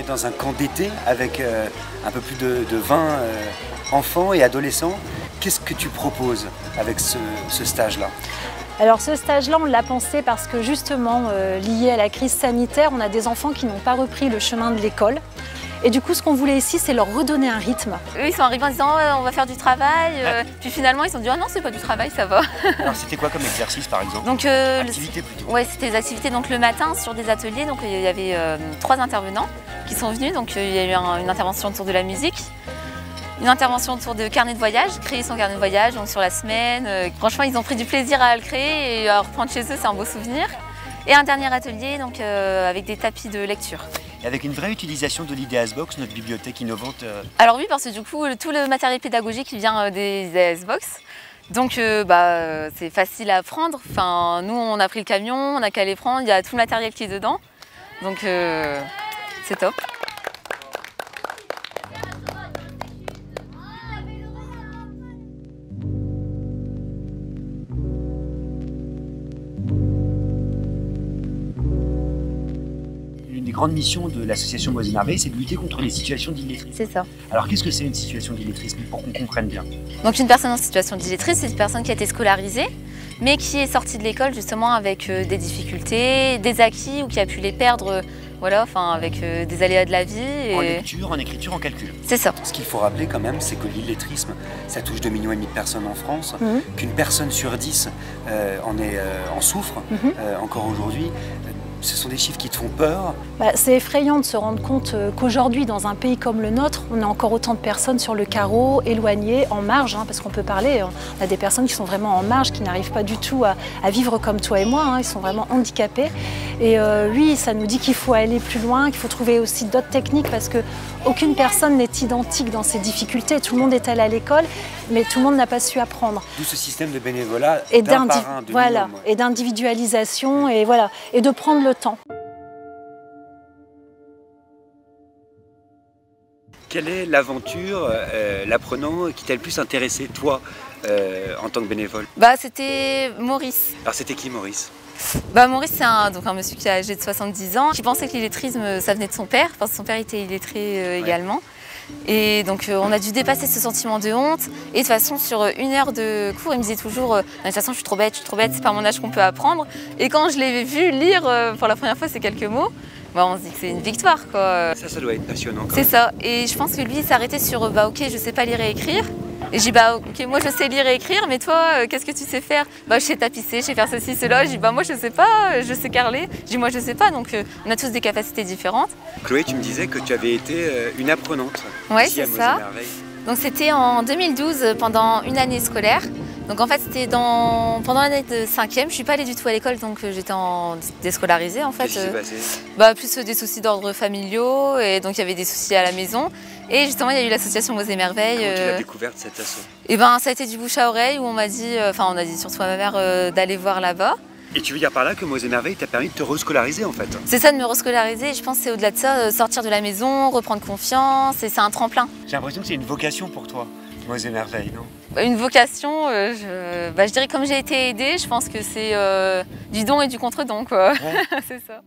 dans un camp d'été avec un peu plus de 20 enfants et adolescents. Qu'est-ce que tu proposes avec ce stage-là? Alors ce stage-là, on l'a pensé parce que justement, lié à la crise sanitaire, on a des enfants qui n'ont pas repris le chemin de l'école. Et du coup, ce qu'on voulait ici, c'est leur redonner un rythme. Eux, ils sont arrivés en disant on va faire du travail. Puis finalement, ils se sont dit non, c'est pas du travail, ça va. Alors c'était quoi comme exercice par exemple? Donc, activité plutôt. Ouais, c'était des activités donc le matin sur des ateliers. Donc il y avait 3 intervenants qui sont venus. Donc il y a eu une intervention autour de la musique, une intervention autour de carnet de voyage, créer son carnet de voyage donc sur la semaine. Franchement, ils ont pris du plaisir à le créer et à reprendre chez eux, c'est un beau souvenir. Et un dernier atelier donc avec des tapis de lecture. Et avec une vraie utilisation de l'IdeasBox, notre bibliothèque innovante. Alors oui, parce que du coup, tout le matériel pédagogique vient des IdeasBox. Donc c'est facile à prendre. Enfin, nous, on a pris le camion, on n'a qu'à les prendre, il y a tout le matériel qui est dedans. Donc c'est top. Une des grandes missions de l'association Mots et Merveilles, c'est de lutter contre les situations d'illettrisme. C'est ça. Alors qu'est-ce que c'est une situation d'illettrisme pour qu'on comprenne bien? Donc une personne en situation d'illettrisme, c'est une personne qui a été scolarisée, mais qui est sortie de l'école justement avec des difficultés, des acquis ou qui a pu les perdre, voilà, enfin avec des aléas de la vie. En lecture, en écriture, en calcul. C'est ça. Ce qu'il faut rappeler quand même, c'est que l'illettrisme, ça touche 2,5 millions de personnes en France, qu'une personne sur 10 en souffre encore aujourd'hui. Ce sont des chiffres qui te font peur? C'est effrayant de se rendre compte qu'aujourd'hui, dans un pays comme le nôtre, on a encore autant de personnes sur le carreau, éloignées, en marge, parce qu'on peut parler, on a des personnes qui sont vraiment en marge, qui n'arrivent pas du tout à vivre comme toi et moi, ils sont vraiment handicapés. Et oui, ça nous dit qu'il faut aller plus loin, qu'il faut trouver aussi d'autres techniques, parce qu'aucune personne n'est identique dans ses difficultés. Tout le monde est allé à l'école, mais tout le monde n'a pas su apprendre. D'où ce système de bénévolat et d'un par un, voilà, et d'individualisation, et voilà, et de prendre le temps. Quelle est l'aventure, l'apprenant qui t'a le plus intéressé, toi, en tant que bénévole? C'était Maurice. Alors c'était qui Maurice? Maurice, c'est un monsieur qui est âgé de 70 ans, qui pensait que l'illettrisme, ça venait de son père, parce que son père était illettré également. Et donc on a dû dépasser ce sentiment de honte. Et de toute façon, sur 1 heure de cours, il me disait toujours de toute façon, je suis trop bête, c'est pas à mon âge qu'on peut apprendre. Et quand je l'ai vu lire pour la première fois ces quelques mots, on se dit que c'est une victoire, quoi. Ça doit être passionnant. C'est ça. Et je pense que lui, il s'est arrêté sur ok, je sais pas lire et écrire. Et j'ai dit ok, moi je sais lire et écrire, mais toi, qu'est-ce que tu sais faire? Je sais tapisser, je sais faire ceci, cela. Je dis moi je sais pas, je sais carreler. Je dis moi je sais pas, donc on a tous des capacités différentes. Chloé, tu me disais que tu avais été une apprenante. Oui, c'est ça. Donc c'était en 2012, pendant une année scolaire. Donc en fait c'était pendant l'année de 5e, je suis pas allée du tout à l'école, donc j'étais déscolarisée en fait. Qu'est-ce qui s'est passé? Plus des soucis d'ordre familiaux, et donc il y avait des soucis à la maison. Et justement il y a eu l'association Mots et Merveilles. Comment tu l'as découverte cette asso? Ça a été du bouche à oreille où on m'a dit, on a dit surtout à ma mère d'aller voir là-bas. Et tu veux dire par là que Mots et Merveilles t'a permis de te rescolariser en fait? C'est ça, de me rescolariser. Je pense que c'est au-delà de ça, sortir de la maison, reprendre confiance, et c'est un tremplin. J'ai l'impression que c'est une vocation pour toi, Mots et Merveilles, non? Une vocation, je dirais comme j'ai été aidée, je pense que c'est du don et du contre-don, quoi. Ouais. C'est ça.